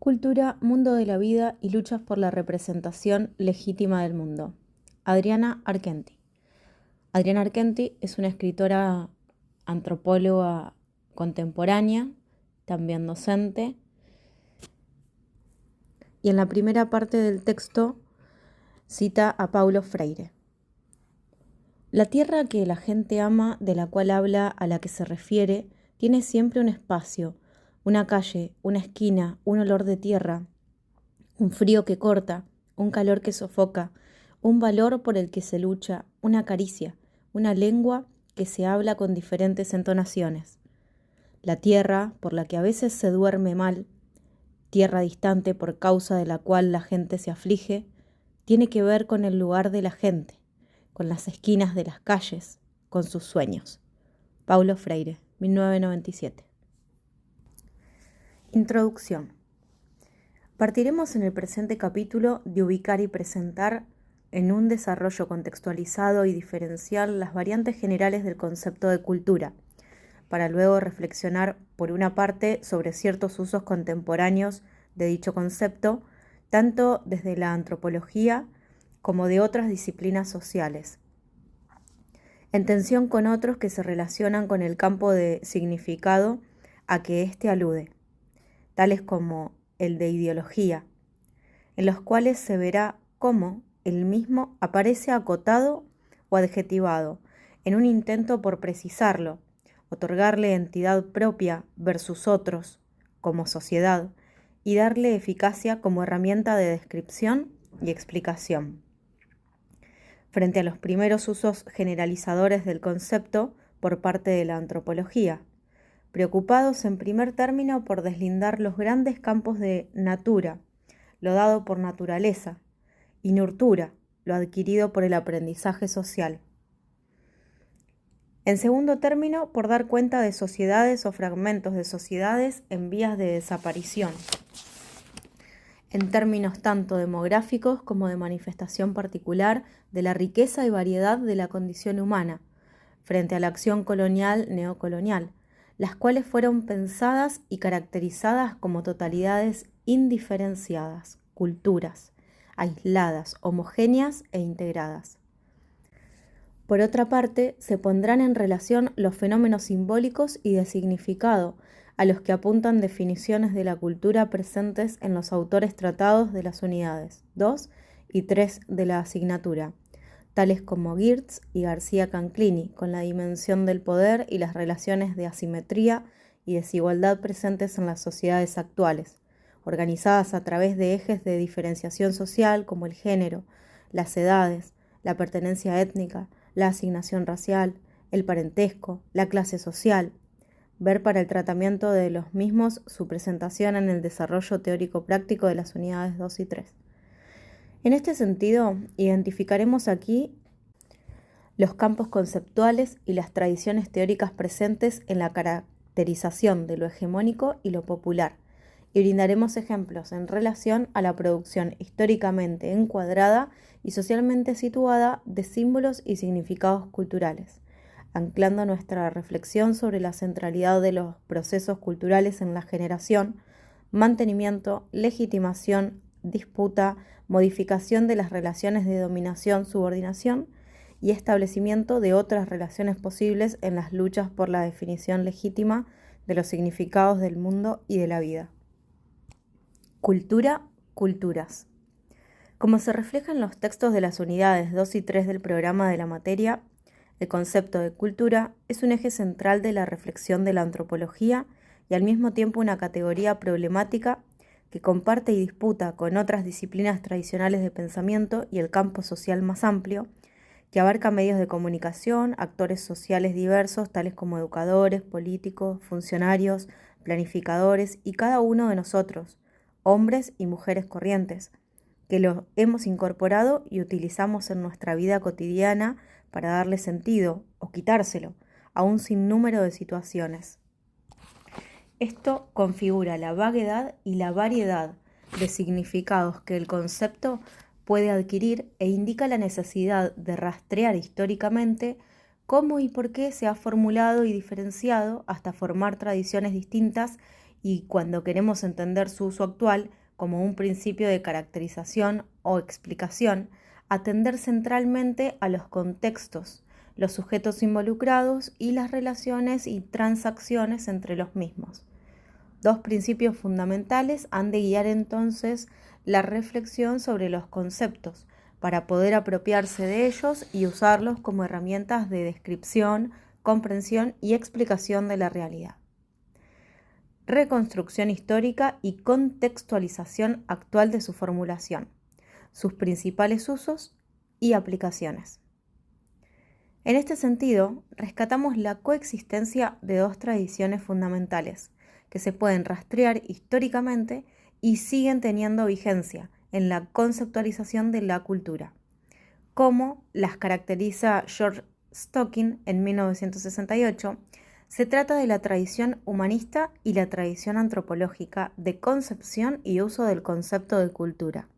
Cultura, mundo de la vida y luchas por la representación legítima del mundo. Adriana Argenti. Adriana Argenti es una escritora antropóloga contemporánea, también docente, y en la primera parte del texto cita a Paulo Freire. La tierra que la gente ama, de la cual habla, a la que se refiere, tiene siempre un espacio, una calle, una esquina, un olor de tierra, un frío que corta, un calor que sofoca, un valor por el que se lucha, una caricia, una lengua que se habla con diferentes entonaciones. La tierra por la que a veces se duerme mal, tierra distante por causa de la cual la gente se aflige, tiene que ver con el lugar de la gente, con las esquinas de las calles, con sus sueños. Paulo Freire, 1997. Introducción. Partiremos en el presente capítulo de ubicar y presentar en un desarrollo contextualizado y diferencial las variantes generales del concepto de cultura, para luego reflexionar, por una parte, sobre ciertos usos contemporáneos de dicho concepto, tanto desde la antropología como de otras disciplinas sociales, en tensión con otros que se relacionan con el campo de significado a que éste alude, tales como el de ideología, en los cuales se verá cómo el mismo aparece acotado o adjetivado, en un intento por precisarlo, otorgarle entidad propia versus otros, como sociedad, y darle eficacia como herramienta de descripción y explicación. Frente a los primeros usos generalizadores del concepto por parte de la antropología, preocupados en primer término por deslindar los grandes campos de natura, lo dado por naturaleza, y nurtura, lo adquirido por el aprendizaje social. En segundo término, por dar cuenta de sociedades o fragmentos de sociedades en vías de desaparición, en términos tanto demográficos como de manifestación particular de la riqueza y variedad de la condición humana, frente a la acción colonial neocolonial, las cuales fueron pensadas y caracterizadas como totalidades indiferenciadas, culturas, aisladas, homogéneas e integradas. Por otra parte, se pondrán en relación los fenómenos simbólicos y de significado, a los que apuntan definiciones de la cultura presentes en los autores tratados de las unidades 2 y 3 de la asignatura, tales como Geertz y García Canclini, con la dimensión del poder y las relaciones de asimetría y desigualdad presentes en las sociedades actuales, organizadas a través de ejes de diferenciación social como el género, las edades, la pertenencia étnica, la asignación racial, el parentesco, la clase social. Ver para el tratamiento de los mismos su presentación en el desarrollo teórico-práctico de las unidades 2 y 3. En este sentido, identificaremos aquí los campos conceptuales y las tradiciones teóricas presentes en la caracterización de lo hegemónico y lo popular, y brindaremos ejemplos en relación a la producción históricamente encuadrada y socialmente situada de símbolos y significados culturales, anclando nuestra reflexión sobre la centralidad de los procesos culturales en la generación, mantenimiento, legitimación, disputa, modificación de las relaciones de dominación-subordinación y establecimiento de otras relaciones posibles en las luchas por la definición legítima de los significados del mundo y de la vida. Cultura, culturas. Como se refleja en los textos de las unidades 2 y 3 del programa de la materia, el concepto de cultura es un eje central de la reflexión de la antropología y al mismo tiempo una categoría problemática que comparte y disputa con otras disciplinas tradicionales de pensamiento y el campo social más amplio, que abarca medios de comunicación, actores sociales diversos, tales como educadores, políticos, funcionarios, planificadores y cada uno de nosotros, hombres y mujeres corrientes, que lo hemos incorporado y utilizamos en nuestra vida cotidiana para darle sentido o quitárselo a un sinnúmero de situaciones. Esto configura la vaguedad y la variedad de significados que el concepto puede adquirir e indica la necesidad de rastrear históricamente cómo y por qué se ha formulado y diferenciado hasta formar tradiciones distintas y cuando queremos entender su uso actual como un principio de caracterización o explicación, atender centralmente a los contextos, los sujetos involucrados y las relaciones y transacciones entre los mismos. Dos principios fundamentales han de guiar entonces la reflexión sobre los conceptos para poder apropiarse de ellos y usarlos como herramientas de descripción, comprensión y explicación de la realidad. Reconstrucción histórica y contextualización actual de su formulación, sus principales usos y aplicaciones. En este sentido, rescatamos la coexistencia de dos tradiciones fundamentales que se pueden rastrear históricamente y siguen teniendo vigencia en la conceptualización de la cultura, como las caracteriza George Stocking en 1968. Se trata de la tradición humanista y la tradición antropológica de concepción y uso del concepto de cultura.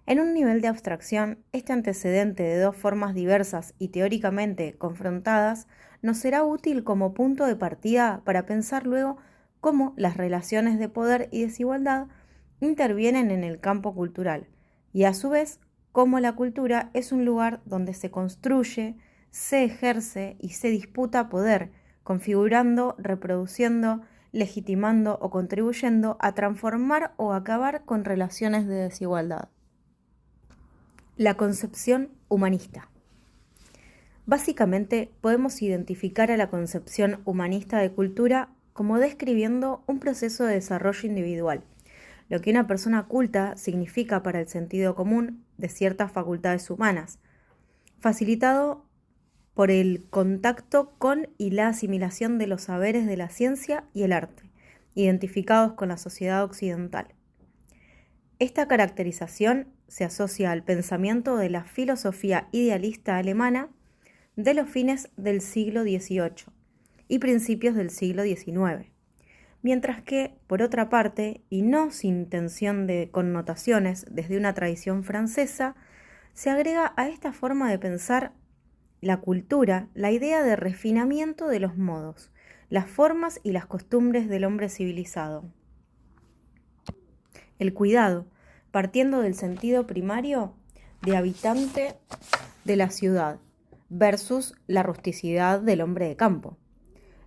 En un nivel de abstracción, este antecedente de dos formas diversas y teóricamente confrontadas nos será útil como punto de partida para pensar luego cómo las relaciones de poder y desigualdad intervienen en el campo cultural, y a su vez cómo la cultura es un lugar donde se construye, se ejerce y se disputa poder, configurando, reproduciendo, legitimando o contribuyendo a transformar o acabar con relaciones de desigualdad. La concepción humanista. Básicamente, podemos identificar a la concepción humanista de cultura como describiendo un proceso de desarrollo individual, lo que una persona culta significa para el sentido común de ciertas facultades humanas, facilitado por el contacto con y la asimilación de los saberes de la ciencia y el arte, identificados con la sociedad occidental. Esta caracterización se asocia al pensamiento de la filosofía idealista alemana de los fines del siglo XVIII y principios del siglo XIX, mientras que, por otra parte, y no sin tensión de connotaciones desde una tradición francesa, se agrega a esta forma de pensar la cultura la idea de refinamiento de los modos, las formas y las costumbres del hombre civilizado. El cuidado, partiendo del sentido primario de habitante de la ciudad versus la rusticidad del hombre de campo.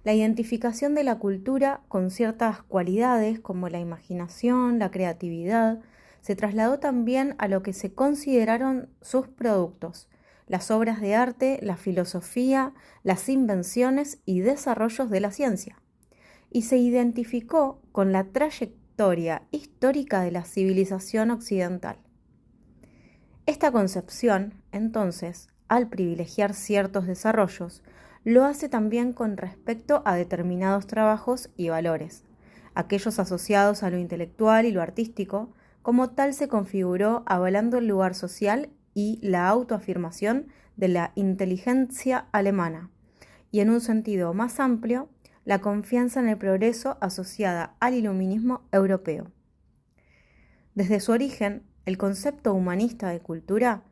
La identificación de la cultura con ciertas cualidades como la imaginación, la creatividad, se trasladó también a lo que se consideraron sus productos, las obras de arte, la filosofía, las invenciones y desarrollos de la ciencia, y se identificó con la trayectoria histórica de la civilización occidental. Esta concepción, entonces, al privilegiar ciertos desarrollos, lo hace también con respecto a determinados trabajos y valores, aquellos asociados a lo intelectual y lo artístico. Como tal se configuró avalando el lugar social y la autoafirmación de la inteligencia alemana, y en un sentido más amplio, la confianza en el progreso asociada al iluminismo europeo. Desde su origen, el concepto humanista de cultura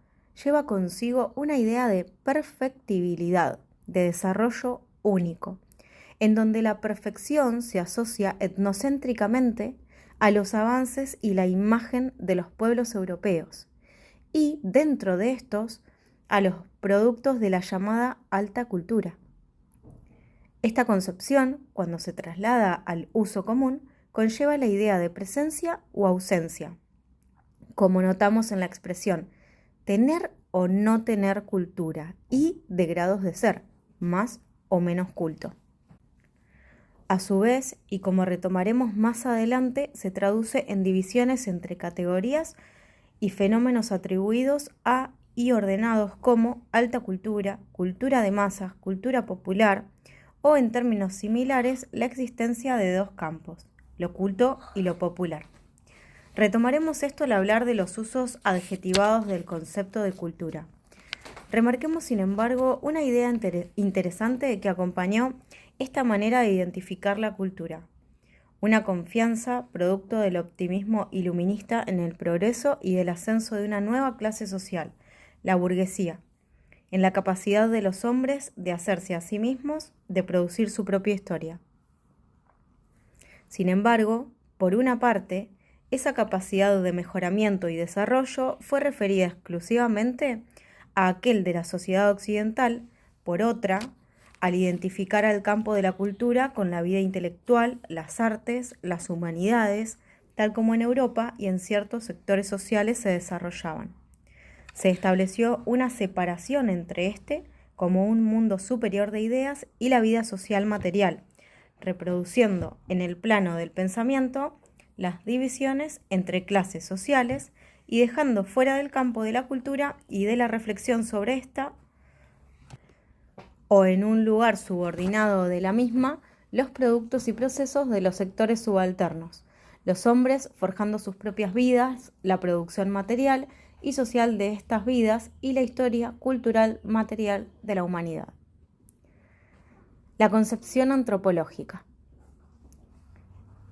lleva consigo una idea de perfectibilidad, de desarrollo único, en donde la perfección se asocia etnocéntricamente a los avances y la imagen de los pueblos europeos, y dentro de estos, a los productos de la llamada alta cultura. Esta concepción, cuando se traslada al uso común, conlleva la idea de presencia o ausencia, como notamos en la expresión tener o no tener cultura, y de grados de ser, más o menos culto. A su vez, y como retomaremos más adelante, se traduce en divisiones entre categorías y fenómenos atribuidos a y ordenados como alta cultura, cultura de masas, cultura popular, o en términos similares, la existencia de dos campos, lo culto y lo popular. Retomaremos esto al hablar de los usos adjetivados del concepto de cultura. Remarquemos, sin embargo, una idea interesante que acompañó esta manera de identificar la cultura. Una confianza producto del optimismo iluminista en el progreso y del ascenso de una nueva clase social, la burguesía, en la capacidad de los hombres de hacerse a sí mismos, de producir su propia historia. Sin embargo, por una parte, esa capacidad de mejoramiento y desarrollo fue referida exclusivamente a aquel de la sociedad occidental, por otra, al identificar al campo de la cultura con la vida intelectual, las artes, las humanidades, tal como en Europa y en ciertos sectores sociales se desarrollaban. Se estableció una separación entre este como un mundo superior de ideas y la vida social material, reproduciendo en el plano del pensamiento las divisiones entre clases sociales y dejando fuera del campo de la cultura y de la reflexión sobre esta, o en un lugar subordinado de la misma, los productos y procesos de los sectores subalternos, los hombres forjando sus propias vidas, la producción material y social de estas vidas y la historia cultural material de la humanidad. La concepción antropológica.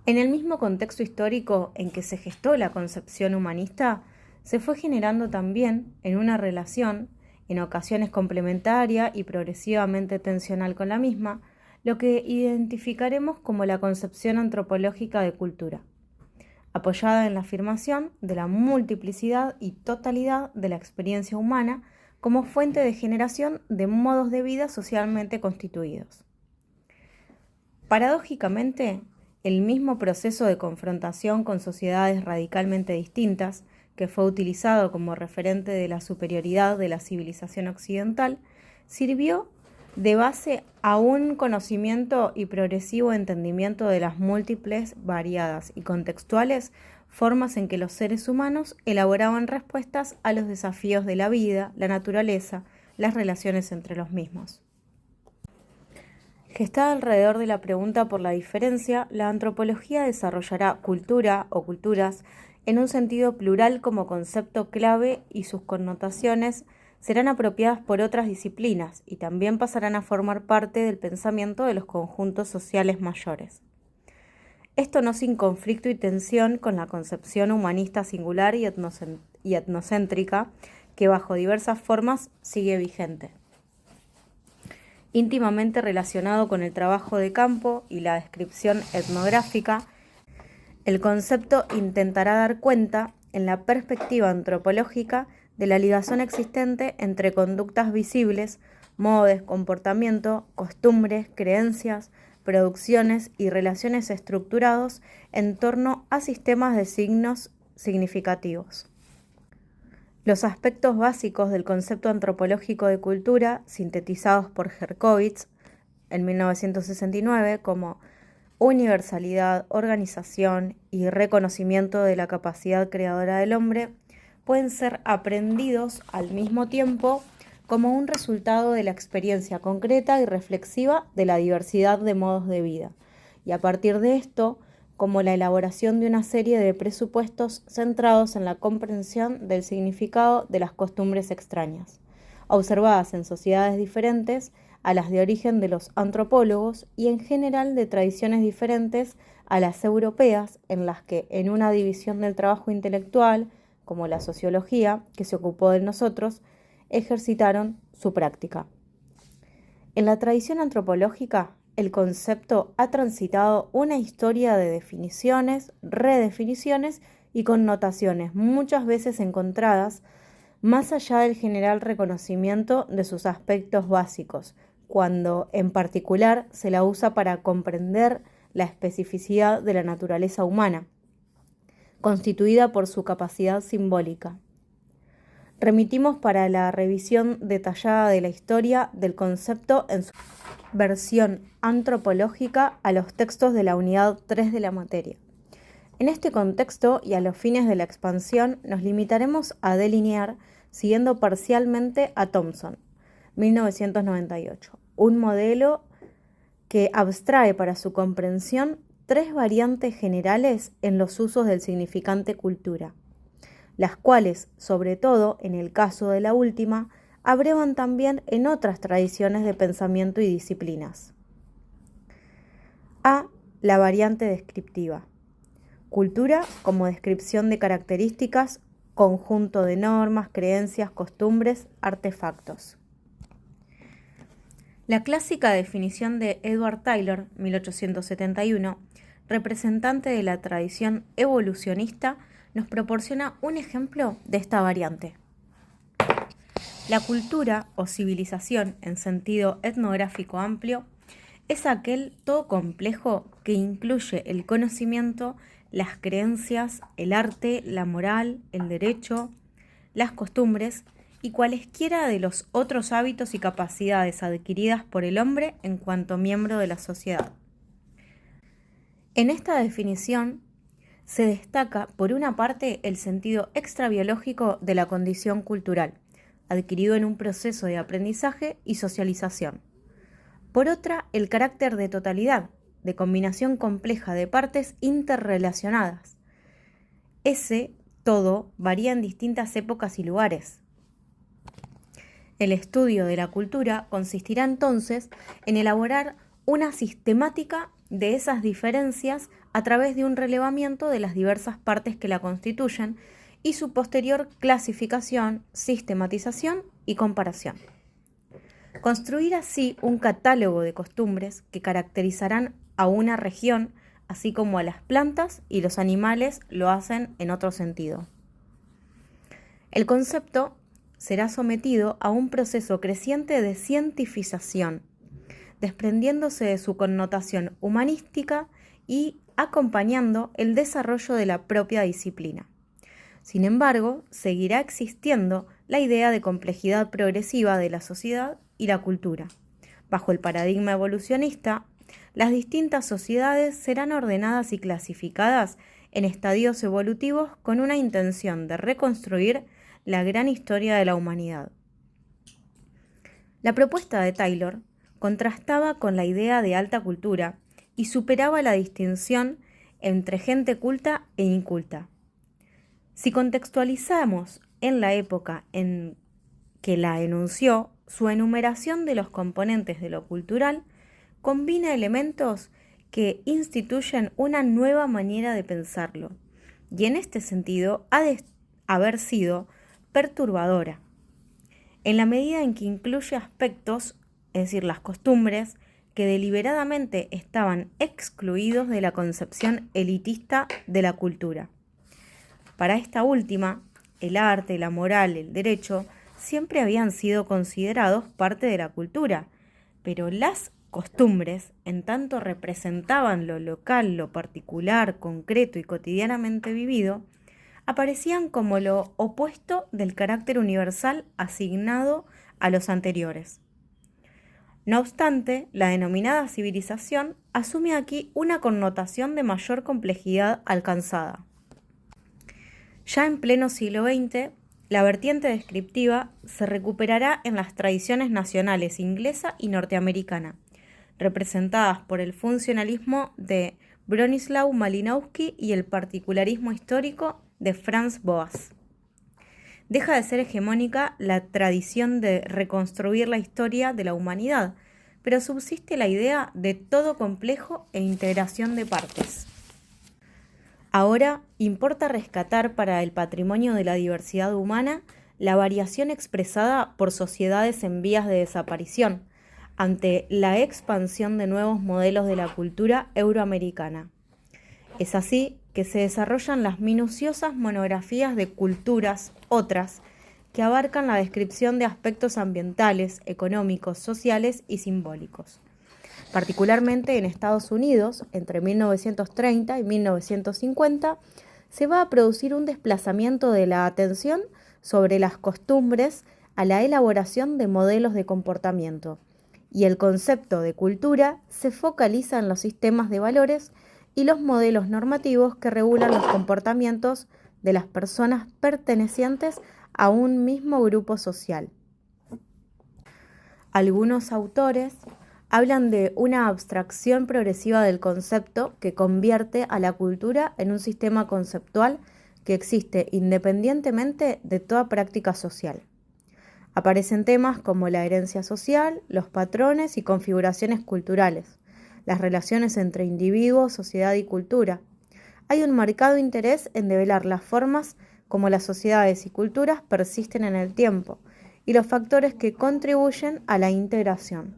En el mismo contexto histórico en que se gestó la concepción humanista, se fue generando también en una relación, en ocasiones complementaria y progresivamente tensional con la misma, lo que identificaremos como la concepción antropológica de cultura, apoyada en la afirmación de la multiplicidad y totalidad de la experiencia humana como fuente de generación de modos de vida socialmente constituidos. Paradójicamente, el mismo proceso de confrontación con sociedades radicalmente distintas, que fue utilizado como referente de la superioridad de la civilización occidental, sirvió de base a un conocimiento y progresivo entendimiento de las múltiples, variadas y contextuales formas en que los seres humanos elaboraban respuestas a los desafíos de la vida, la naturaleza, las relaciones entre los mismos. Gestada alrededor de la pregunta por la diferencia, la antropología desarrollará cultura o culturas en un sentido plural como concepto clave y sus connotaciones serán apropiadas por otras disciplinas y también pasarán a formar parte del pensamiento de los conjuntos sociales mayores. Esto no sin conflicto y tensión con la concepción humanista singular y etnocéntrica que bajo diversas formas sigue vigente. Íntimamente relacionado con el trabajo de campo y la descripción etnográfica, el concepto intentará dar cuenta, en la perspectiva antropológica, de la ligación existente entre conductas visibles, modos de comportamiento, costumbres, creencias, producciones y relaciones estructurados en torno a sistemas de signos significativos. Los aspectos básicos del concepto antropológico de cultura, sintetizados por Herkovitz en 1969 como universalidad, organización y reconocimiento de la capacidad creadora del hombre, pueden ser aprendidos al mismo tiempo como un resultado de la experiencia concreta y reflexiva de la diversidad de modos de vida, y a partir de esto, como la elaboración de una serie de presupuestos centrados en la comprensión del significado de las costumbres extrañas, observadas en sociedades diferentes a las de origen de los antropólogos y en general de tradiciones diferentes a las europeas, en las que en una división del trabajo intelectual, como la sociología, que se ocupó de nosotros, ejercitaron su práctica. En la tradición antropológica, el concepto ha transitado una historia de definiciones, redefiniciones y connotaciones muchas veces encontradas más allá del general reconocimiento de sus aspectos básicos, cuando en particular se la usa para comprender la especificidad de la naturaleza humana, constituida por su capacidad simbólica. Remitimos para la revisión detallada de la historia del concepto en su versión antropológica a los textos de la unidad 3 de la materia. En este contexto y a los fines de la expansión nos limitaremos a delinear, siguiendo parcialmente a Thompson, 1998, un modelo que abstrae para su comprensión tres variantes generales en los usos del significante cultura, las cuales, sobre todo en el caso de la última, abrevan también en otras tradiciones de pensamiento y disciplinas. A. La variante descriptiva. Cultura como descripción de características, conjunto de normas, creencias, costumbres, artefactos. La clásica definición de Edward Tylor, 1871, representante de la tradición evolucionista, nos proporciona un ejemplo de esta variante. La cultura o civilización en sentido etnográfico amplio es aquel todo complejo que incluye el conocimiento, las creencias, el arte, la moral, el derecho, las costumbres y cualesquiera de los otros hábitos y capacidades adquiridas por el hombre en cuanto miembro de la sociedad. En esta definición se destaca, por una parte, el sentido extrabiológico de la condición cultural, adquirido en un proceso de aprendizaje y socialización. Por otra, el carácter de totalidad, de combinación compleja de partes interrelacionadas. Ese todo varía en distintas épocas y lugares. El estudio de la cultura consistirá entonces en elaborar una sistemática de esas diferencias a través de un relevamiento de las diversas partes que la constituyen y su posterior clasificación, sistematización y comparación. Construir así un catálogo de costumbres que caracterizarán a una región, así como a las plantas y los animales lo hacen en otro sentido. El concepto será sometido a un proceso creciente de cientificación, desprendiéndose de su connotación humanística y acompañando el desarrollo de la propia disciplina. Sin embargo, seguirá existiendo la idea de complejidad progresiva de la sociedad y la cultura. Bajo el paradigma evolucionista, las distintas sociedades serán ordenadas y clasificadas en estadios evolutivos con una intención de reconstruir la gran historia de la humanidad. La propuesta de Taylor contrastaba con la idea de alta cultura y superaba la distinción entre gente culta e inculta. Si contextualizamos en la época en que la enunció, su enumeración de los componentes de lo cultural combina elementos que instituyen una nueva manera de pensarlo, y en este sentido ha de haber sido perturbadora, en la medida en que incluye aspectos, es decir, las costumbres, que deliberadamente estaban excluidos de la concepción elitista de la cultura. Para esta última, el arte, la moral, el derecho, siempre habían sido considerados parte de la cultura, pero las costumbres, en tanto representaban lo local, lo particular, concreto y cotidianamente vivido, aparecían como lo opuesto del carácter universal asignado a los anteriores. No obstante, la denominada civilización asume aquí una connotación de mayor complejidad alcanzada. Ya en pleno siglo XX, la vertiente descriptiva se recuperará en las tradiciones nacionales inglesa y norteamericana, representadas por el funcionalismo de Bronislaw Malinowski y el particularismo histórico de Franz Boas. Deja de ser hegemónica la tradición de reconstruir la historia de la humanidad, pero subsiste la idea de todo complejo e integración de partes. Ahora importa rescatar para el patrimonio de la diversidad humana la variación expresada por sociedades en vías de desaparición ante la expansión de nuevos modelos de la cultura euroamericana. Es así que se desarrollan las minuciosas monografías de culturas otras que abarcan la descripción de aspectos ambientales, económicos, sociales y simbólicos. Particularmente en Estados Unidos, entre 1930 y 1950, se va a producir un desplazamiento de la atención sobre las costumbres a la elaboración de modelos de comportamiento, y el concepto de cultura se focaliza en los sistemas de valores y los modelos normativos que regulan los comportamientos de las personas pertenecientes a un mismo grupo social. Algunos autores hablan de una abstracción progresiva del concepto que convierte a la cultura en un sistema conceptual que existe independientemente de toda práctica social. Aparecen temas como la herencia social, los patrones y configuraciones culturales, las relaciones entre individuo, sociedad y cultura. Hay un marcado interés en develar las formas como las sociedades y culturas persisten en el tiempo y los factores que contribuyen a la integración.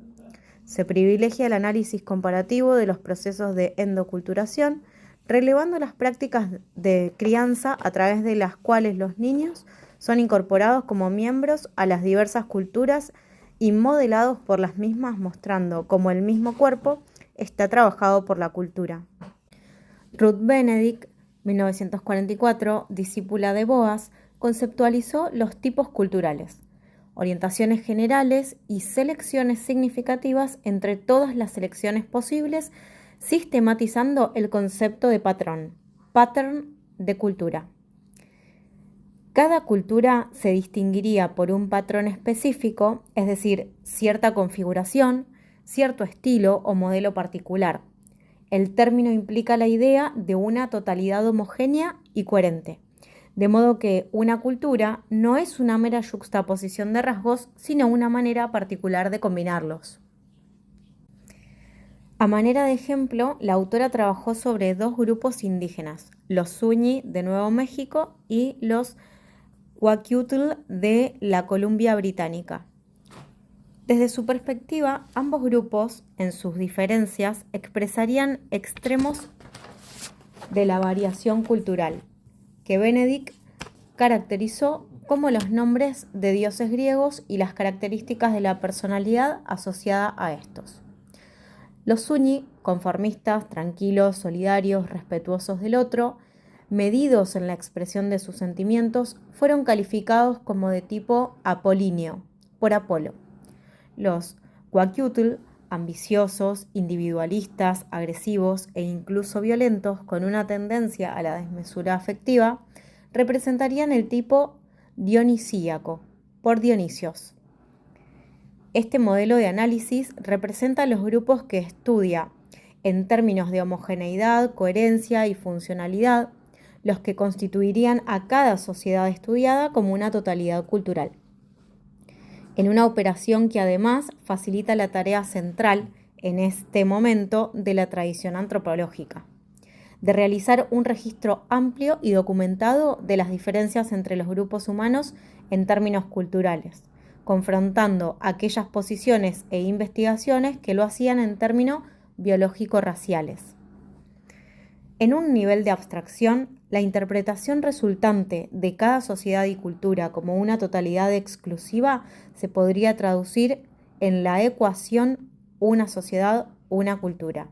Se privilegia el análisis comparativo de los procesos de endoculturación, relevando las prácticas de crianza a través de las cuales los niños son incorporados como miembros a las diversas culturas y modelados por las mismas, mostrando cómo el mismo cuerpo está trabajado por la cultura. Ruth Benedict, 1944, discípula de Boas, conceptualizó los tipos culturales, orientaciones generales y selecciones significativas entre todas las selecciones posibles, sistematizando el concepto de patrón, pattern de cultura. Cada cultura se distinguiría por un patrón específico, es decir, cierta configuración, cierto estilo o modelo particular. El término implica la idea de una totalidad homogénea y coherente, de modo que una cultura no es una mera yuxtaposición de rasgos, sino una manera particular de combinarlos. A manera de ejemplo, la autora trabajó sobre dos grupos indígenas, los Zuni de Nuevo México y los Kwakiutl de la Columbia Británica. Desde su perspectiva, ambos grupos, en sus diferencias, expresarían extremos de la variación cultural, que Benedict caracterizó como los nombres de dioses griegos y las características de la personalidad asociada a estos. Los Zuni, conformistas, tranquilos, solidarios, respetuosos del otro, medidos en la expresión de sus sentimientos, fueron calificados como de tipo apolíneo, por Apolo. Los Kwakiutl, ambiciosos, individualistas, agresivos e incluso violentos, con una tendencia a la desmesura afectiva, representarían el tipo dionisíaco, por Dionisios. Este modelo de análisis representa los grupos que estudia, en términos de homogeneidad, coherencia y funcionalidad, los que constituirían a cada sociedad estudiada como una totalidad cultural. En una operación que además facilita la tarea central en este momento de la tradición antropológica, de realizar un registro amplio y documentado de las diferencias entre los grupos humanos en términos culturales, confrontando aquellas posiciones e investigaciones que lo hacían en términos biológico-raciales. En un nivel de abstracción, la interpretación resultante de cada sociedad y cultura como una totalidad exclusiva se podría traducir en la ecuación una sociedad, una cultura.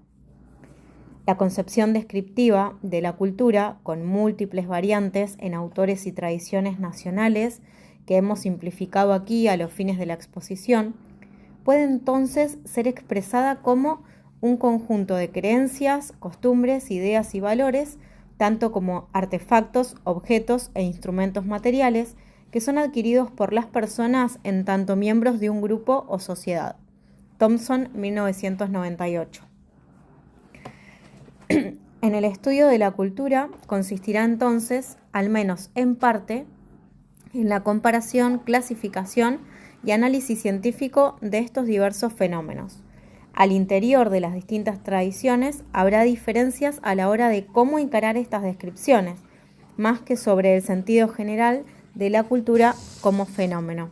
La concepción descriptiva de la cultura, con múltiples variantes en autores y tradiciones nacionales, que hemos simplificado aquí a los fines de la exposición, puede entonces ser expresada como un conjunto de creencias, costumbres, ideas y valores, tanto como artefactos, objetos e instrumentos materiales que son adquiridos por las personas en tanto miembros de un grupo o sociedad. Thompson, 1998. En el estudio de la cultura consistirá entonces, al menos en parte, en la comparación, clasificación y análisis científico de estos diversos fenómenos. Al interior de las distintas tradiciones habrá diferencias a la hora de cómo encarar estas descripciones, más que sobre el sentido general de la cultura como fenómeno.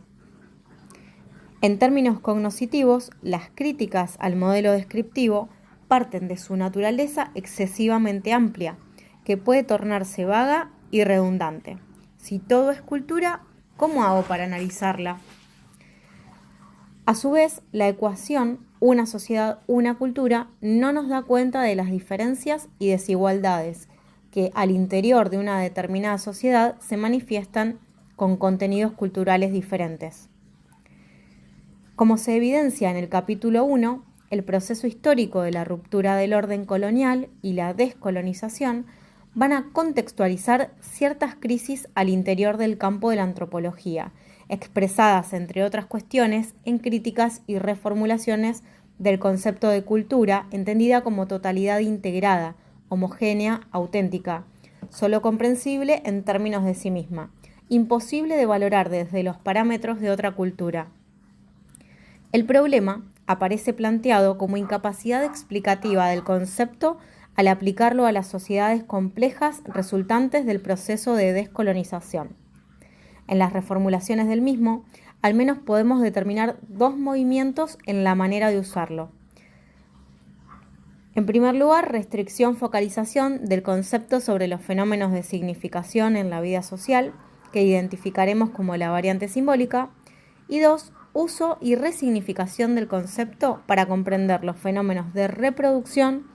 En términos cognoscitivos, las críticas al modelo descriptivo parten de su naturaleza excesivamente amplia, que puede tornarse vaga y redundante. Si todo es cultura, ¿cómo hago para analizarla? A su vez, la ecuación una sociedad, una cultura no nos da cuenta de las diferencias y desigualdades que al interior de una determinada sociedad se manifiestan con contenidos culturales diferentes. Como se evidencia en el capítulo 1, el proceso histórico de la ruptura del orden colonial y la descolonización van a contextualizar ciertas crisis al interior del campo de la antropología, expresadas, entre otras cuestiones, en críticas y reformulaciones del concepto de cultura, entendida como totalidad integrada, homogénea, auténtica, solo comprensible en términos de sí misma, imposible de valorar desde los parámetros de otra cultura. El problema aparece planteado como incapacidad explicativa del concepto al aplicarlo a las sociedades complejas resultantes del proceso de descolonización. En las reformulaciones del mismo, al menos podemos determinar dos movimientos en la manera de usarlo. En primer lugar, restricción, focalización del concepto sobre los fenómenos de significación en la vida social, que identificaremos como la variante simbólica. Y 2, uso y resignificación del concepto para comprender los fenómenos de reproducción,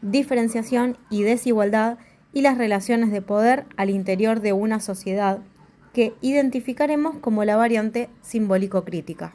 diferenciación y desigualdad y las relaciones de poder al interior de una sociedad, que identificaremos como la variante simbólico-crítica.